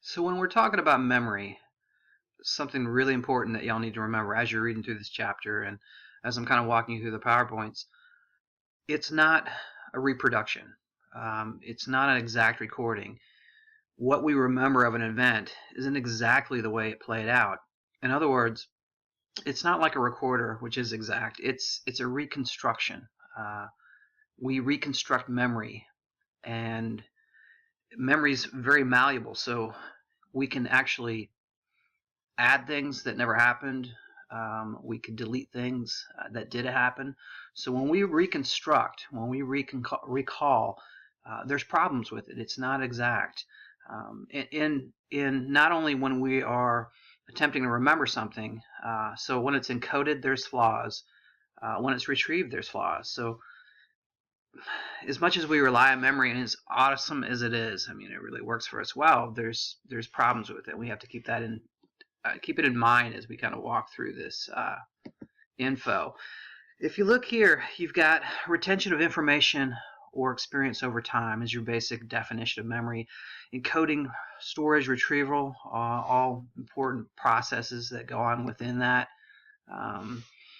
So when we're talking about memory, something really important that y'all need to remember as you're reading through this chapter and as I'm kind of walking you through the PowerPoints, it's not a reproduction. It's not an exact recording. What we remember of an event isn't exactly the way it played out. In other words, it's not like a recorder, which is exact. It's a reconstruction. We reconstruct memory, and memory is very malleable, so we can actually add things that never happened. We could delete things that did happen. So when we reconstruct, when we recall, there's problems with it. It's not exact. In not only when we are attempting to remember something, so when it's encoded, there's flaws. When it's retrieved, there's flaws. So as much as we rely on memory, and as awesome as it is, I mean, it really works for us well. There's problems with it. We have to keep that in keep it in mind as we kind of walk through this info. If you look here, you've got retention of information or experience over time as your basic definition of memory. Encoding, storage, retrieval, all important processes that go on within that.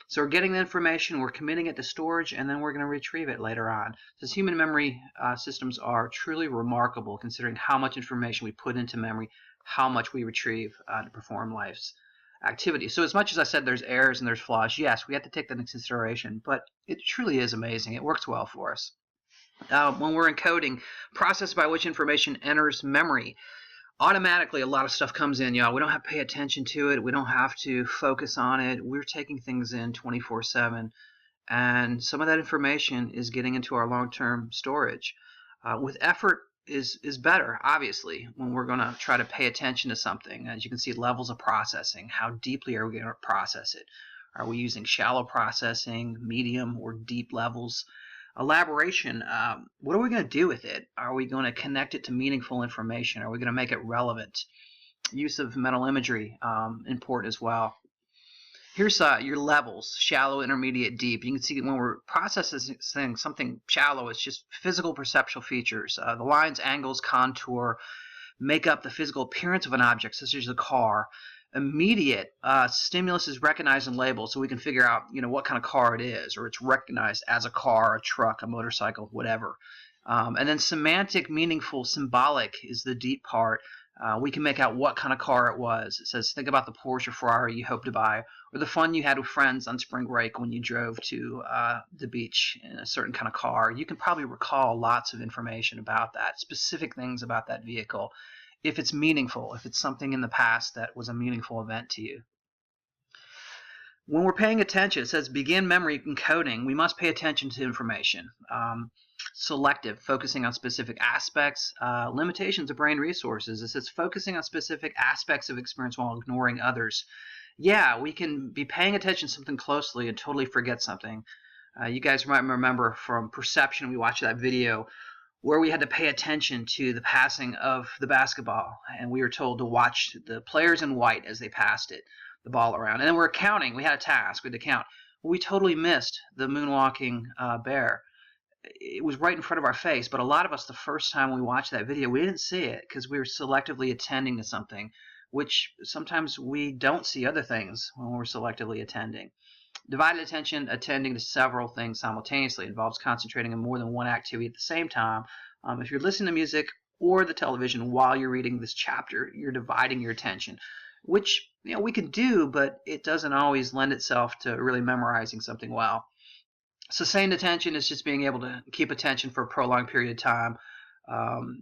So we're getting the information, we're committing it to storage, and then we're going to retrieve it later on. Because human memory systems are truly remarkable considering how much information we put into memory, how much we retrieve to perform life's activities. So as much as I said there's errors and there's flaws, yes, we have to take that into consideration, but it truly is amazing. It works well for us. When we're encoding, process by which information enters memory. Automatically, a lot of stuff comes in, y'all. We don't have to pay attention to it. We don't have to focus on it. We're taking things in 24/7, and some of that information is getting into our long-term storage. With effort is better, obviously, when we're going to try to pay attention to something. As you can see, levels of processing. How deeply are we going to process it? Are we using shallow processing, medium, or deep levels? Elaboration, what are we going to do with it? Are we going to connect it to meaningful information? Are we going to make it relevant? Use of mental imagery, important as well. Here's your levels: shallow, intermediate, deep. You can see when we're processing something shallow, it's just physical perceptual features. The lines, angles, contour make up the physical appearance of an object, such as a car. Immediate stimulus is recognized and labeled, so we can figure out, what kind of car it is, or it's recognized as a car, a truck, a motorcycle, whatever. And then semantic, meaningful, symbolic is the deep part. We can make out what kind of car it was. It says, think about the Porsche or Ferrari you hope to buy, or the fun you had with friends on spring break when you drove to the beach in a certain kind of car. You can probably recall lots of information about that, specific things about that vehicle, if it's meaningful, if it's something in the past that was a meaningful event to you. When we're paying attention, it says begin memory encoding. We must pay attention to information. Selective, focusing on specific aspects. Limitations of brain resources. It says focusing on specific aspects of experience while ignoring others. Yeah, we can be paying attention to something closely and totally forget something. You guys might remember from Perception, we watched that video where we had to pay attention to the passing of the basketball, and we were told to watch the players in white as they passed the ball around. And then we're counting. We had a task. We had to count. We totally missed the moonwalking bear. It was right in front of our face, but a lot of us, the first time we watched that video, we didn't see it because we were selectively attending to something, which sometimes we don't see other things when we're selectively attending. Divided attention, attending to several things simultaneously, involves concentrating on more than one activity at the same time. If you're listening to music or the television while you're reading this chapter, you're dividing your attention, which we can do, but it doesn't always lend itself to really memorizing something well. Sustained attention is just being able to keep attention for a prolonged period of time.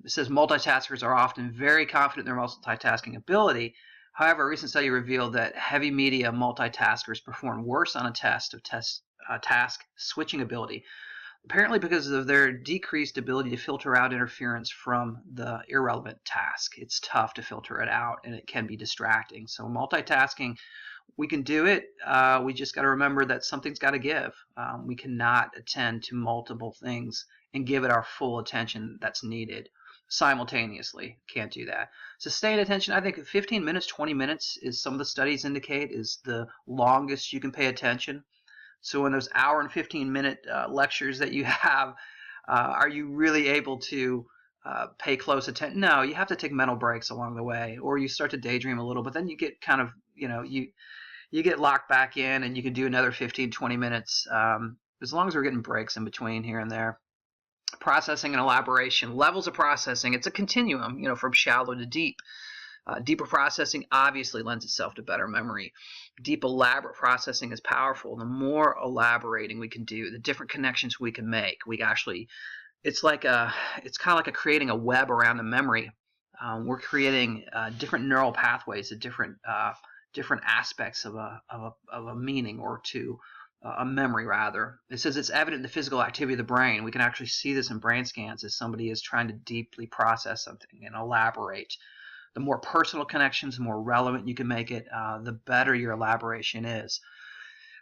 It says multitaskers are often very confident in their multitasking ability. However, a recent study revealed that heavy media multitaskers perform worse on a test of task switching ability, apparently because of their decreased ability to filter out interference from the irrelevant task. It's tough to filter it out, and it can be distracting. So multitasking, we can do it. We just got to remember that something's got to give. We cannot attend to multiple things and give it our full attention that's needed simultaneously. Can't do that. Sustained attention, I think 15 minutes, 20 minutes is, some of the studies indicate, is the longest you can pay attention. So in those hour and 15-minute lectures that you have, are you really able to pay close attention. No, you have to take mental breaks along the way, or you start to daydream a little, but then you get kind of, you get locked back in and you can do another 15, 20 minutes, as long as we're getting breaks in between here and there. Processing and elaboration. Levels of processing, it's a continuum, from shallow to deep. Deeper processing obviously lends itself to better memory. Deep, elaborate processing is powerful. The more elaborating we can do, the different connections we can make, it's kind of like creating a web around a memory. We're creating different neural pathways at different aspects of a meaning, or to a memory rather. It says it's evident in the physical activity of the brain. We can actually see this in brain scans as somebody is trying to deeply process something and elaborate. The more personal connections, the more relevant you can make it, the better your elaboration is.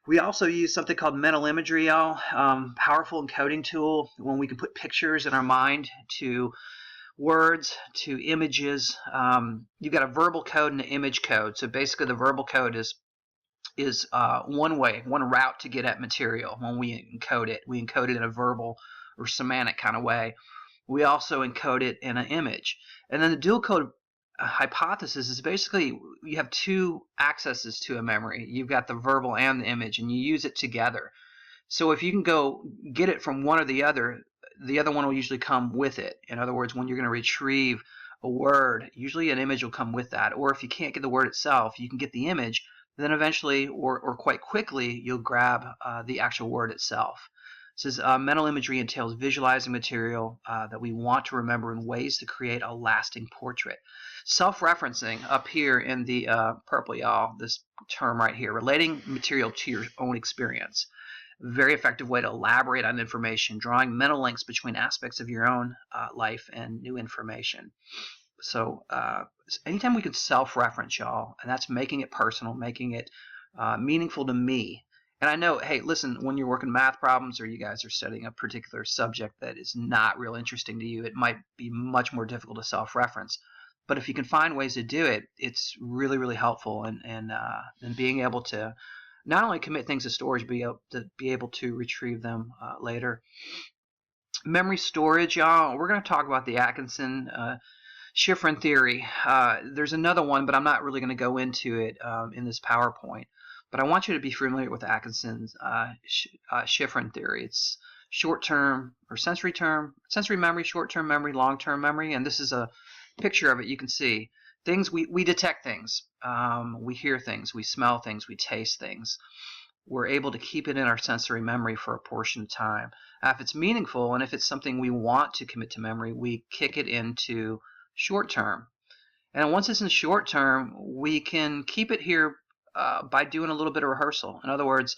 We also use something called mental imagery, y'all. Powerful encoding tool when we can put pictures in our mind to words, to images. You've got a verbal code and an image code. So basically the verbal code is one route to get at material. When we encode it in a verbal or semantic kind of way. We also encode it in an image. And then the dual code hypothesis is basically you have two accesses to a memory. You've got the verbal and the image, and you use it together. So if you can go get it from one or the other one will usually come with it. In other words, when you're going to retrieve a word, usually an image will come with that. Or if you can't get the word itself, you can get the image. Then eventually, or quite quickly, you'll grab the actual word itself. It says mental imagery entails visualizing material that we want to remember in ways to create a lasting portrait. Self-referencing up here in the purple, y'all, this term right here, relating material to your own experience. Very effective way to elaborate on information, drawing mental links between aspects of your own life and new information. So anytime we can self-reference, y'all, and that's making it personal, making it meaningful to me. And I know, hey, listen, when you're working math problems or you guys are studying a particular subject that is not real interesting to you, it might be much more difficult to self-reference. But if you can find ways to do it, it's really, really helpful and being able to not only commit things to storage, but be able to retrieve them later. Memory storage, y'all. We're going to talk about the Atkinson Shiffrin theory. There's another one, but I'm not really going to go into it in this PowerPoint. But I want you to be familiar with Atkinson's Shiffrin theory. It's short-term or sensory memory, short-term memory, long-term memory, and this is a picture of it. You can see things. We detect things. We hear things. We smell things. We taste things. We're able to keep it in our sensory memory for a portion of time. If it's meaningful and if it's something we want to commit to memory, we kick it into short term. And once it's in short term, we can keep it here by doing a little bit of rehearsal. In other words,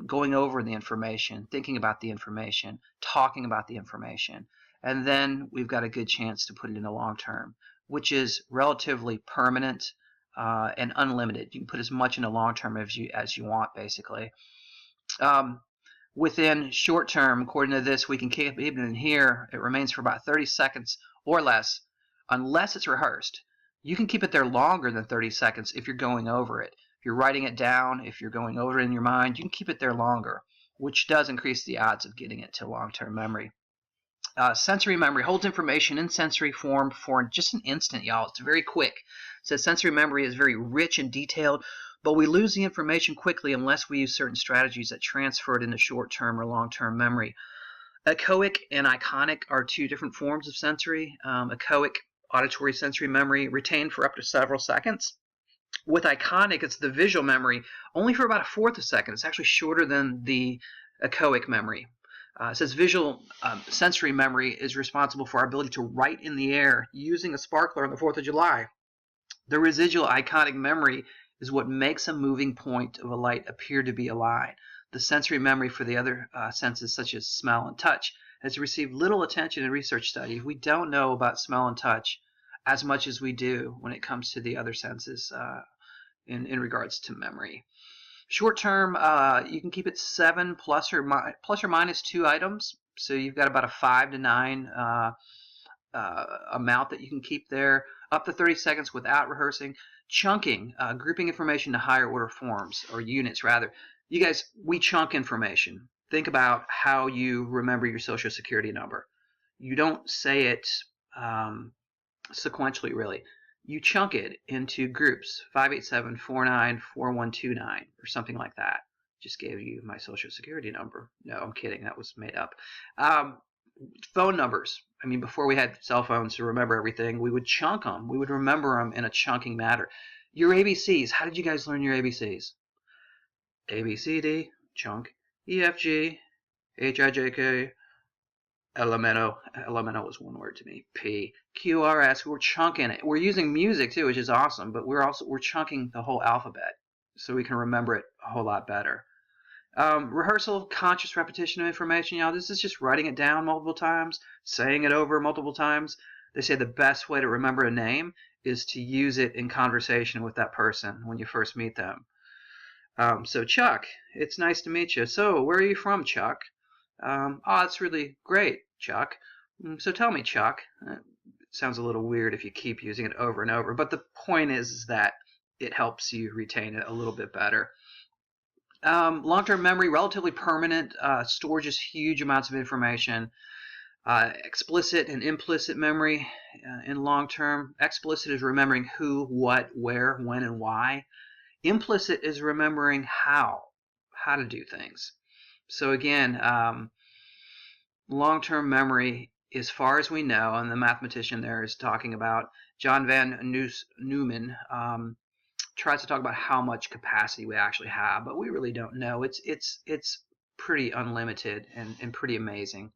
going over the information, thinking about the information, talking about the information. And then we've got a good chance to put it in the long term, which is relatively permanent and unlimited. You can put as much in the long term as you want, basically. Within short term, according to this, we can keep it in here. It remains for about 30 seconds or less, unless it's rehearsed. You can keep it there longer than 30 seconds if you're going over it. If you're writing it down, if you're going over it in your mind, you can keep it there longer, which does increase the odds of getting it to long-term memory. Sensory memory holds information in sensory form for just an instant, y'all. It's very quick. It says sensory memory is very rich and detailed, but we lose the information quickly unless we use certain strategies that transfer it into short-term or long-term memory. Echoic and iconic are two different forms of sensory. Echoic, auditory sensory memory, retained for up to several seconds. With iconic, it's the visual memory, only for about a fourth of a second. It's actually shorter than the echoic memory. It says visual sensory memory is responsible for our ability to write in the air using a sparkler on the 4th of July. The residual iconic memory is what makes a moving point of a light appear to be a line. The sensory memory for the other senses, such as smell and touch, has received little attention in research studies. We don't know about smell and touch as much as we do when it comes to the other senses in regards to memory. Short term, you can keep it 7 plus or minus 2 items. So you've got about a 5 to 9 amount that you can keep there, up to 30 seconds without rehearsing. Chunking, grouping information to higher order forms, or units rather. You guys, we chunk information. Think about how you remember your social security number. you don't say it sequentially, really. You chunk it into groups, 587494129 or something like that. Just gave you my social security number. No, I'm kidding. That was made up. Phone numbers. I mean, before we had cell phones to remember everything, we would chunk them. We would remember them in a chunking manner. Your ABCs. How did you guys learn your ABCs? A, B, C, D, chunk. E, F, G, H, I, J, K, Elemento. Elemento was one word to me. P, Q, R, S. We're chunking it. We're using music too, which is awesome, but we're chunking the whole alphabet so we can remember it a whole lot better. Rehearsal, conscious repetition of information. This is just writing it down multiple times, saying it over multiple times. They say the best way to remember a name is to use it in conversation with that person when you first meet them. So Chuck, it's nice to meet you. So where are you from, Chuck? Oh, that's really great, Chuck. So tell me, Chuck. It sounds a little weird if you keep using it over and over, but the point is that it helps you retain it a little bit better. Long-term memory, relatively permanent, stores just huge amounts of information. Explicit and implicit memory in long-term. Explicit is remembering who, what, where, when, and why. Implicit is remembering how to do things. So again, long-term memory, as far as we know, and the mathematician there is talking about, John van Neumann, tries to talk about how much capacity we actually have, but we really don't know. It's pretty unlimited and pretty amazing.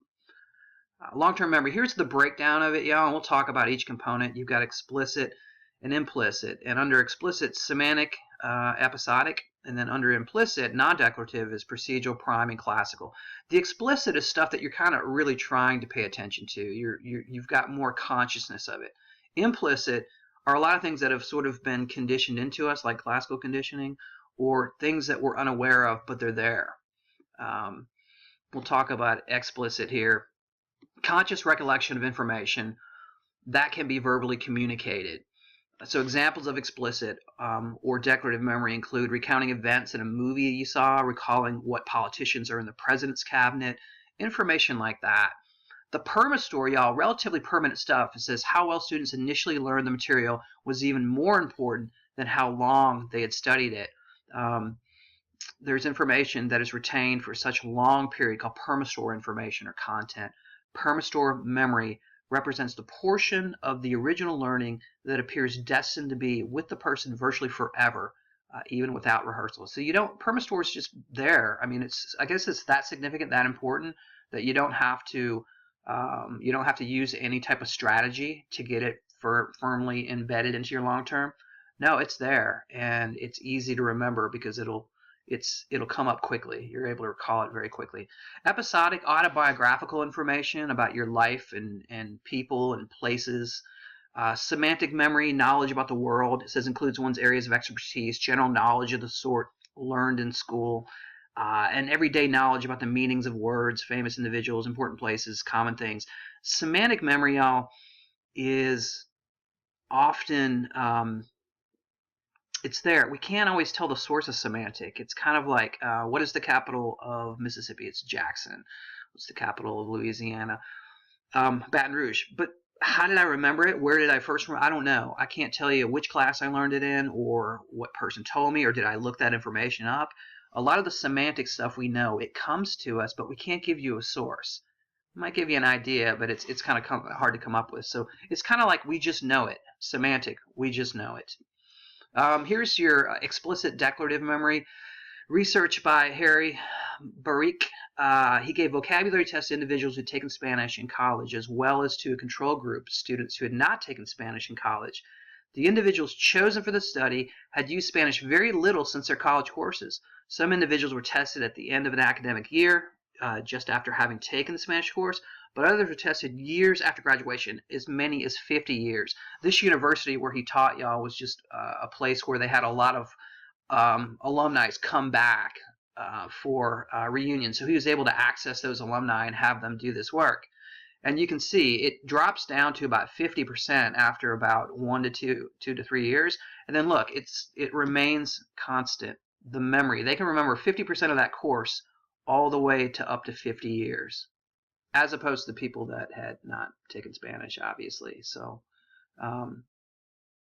Long-term memory, here's the breakdown of it, y'all, and we'll talk about each component. You've got explicit and implicit, and under explicit, semantic, episodic, and then under implicit, non-declarative is procedural, priming, classical. The explicit is stuff that you're kind of really trying to pay attention to. You've got more consciousness of it. Implicit are a lot of things that have sort of been conditioned into us, like classical conditioning, or things that we're unaware of, but they're there. We'll talk about explicit here. Conscious recollection of information that can be verbally communicated. So examples of explicit or declarative memory include recounting events in a movie you saw, recalling what politicians are in the president's cabinet, information like that. The perma-store, y'all, relatively permanent stuff. It says how well students initially learned the material was even more important than how long they had studied it. There's information that is retained for such a long period called perma-store information or content. Perma-store memory represents the portion of the original learning that appears destined to be with the person virtually forever, even without rehearsal. So perma-store is just there. I mean, I guess it's that significant, that important, that you don't have to use any type of strategy to get it firmly embedded into your long term. No, it's there, and it's easy to remember because it'll come up quickly. You're able to recall it very quickly. Episodic, autobiographical information about your life and people and places. Semantic memory, knowledge about the world. It says includes one's areas of expertise, general knowledge of the sort learned in school. And everyday knowledge about the meanings of words, famous individuals, important places, common things. Semantic memory, y'all, is often, it's there. We can't always tell the source of semantic. It's kind of like, what is the capital of Mississippi? It's Jackson. What's the capital of Louisiana? Baton Rouge. But how did I remember it? Where did I first remember? I don't know. I can't tell you which class I learned it in or what person told me or did I look that information up. A lot of the semantic stuff we know, it comes to us, but we can't give you a source. It might give you an idea, but it's kind of hard to come up with. So it's kind of like we just know it. Semantic, we just know it. Here's your explicit declarative memory. Research by Harry Barik. He gave vocabulary tests to individuals who had taken Spanish in college, as well as to a control group of students who had not taken Spanish in college. The individuals chosen for the study had used Spanish very little since their college courses. Some individuals were tested at the end of an academic year, just after having taken the Spanish course, but others were tested years after graduation, as many as 50 years. This university where he taught, y'all, was just a place where they had a lot of alumni come back for reunions. So he was able to access those alumni and have them do this work. And you can see it drops down to about 50% after about 1 to 2 to 3 years. And then look, it remains constant. The memory, they can remember 50% of that course all the way to up to 50 years. as opposed to people that had not taken Spanish, obviously. So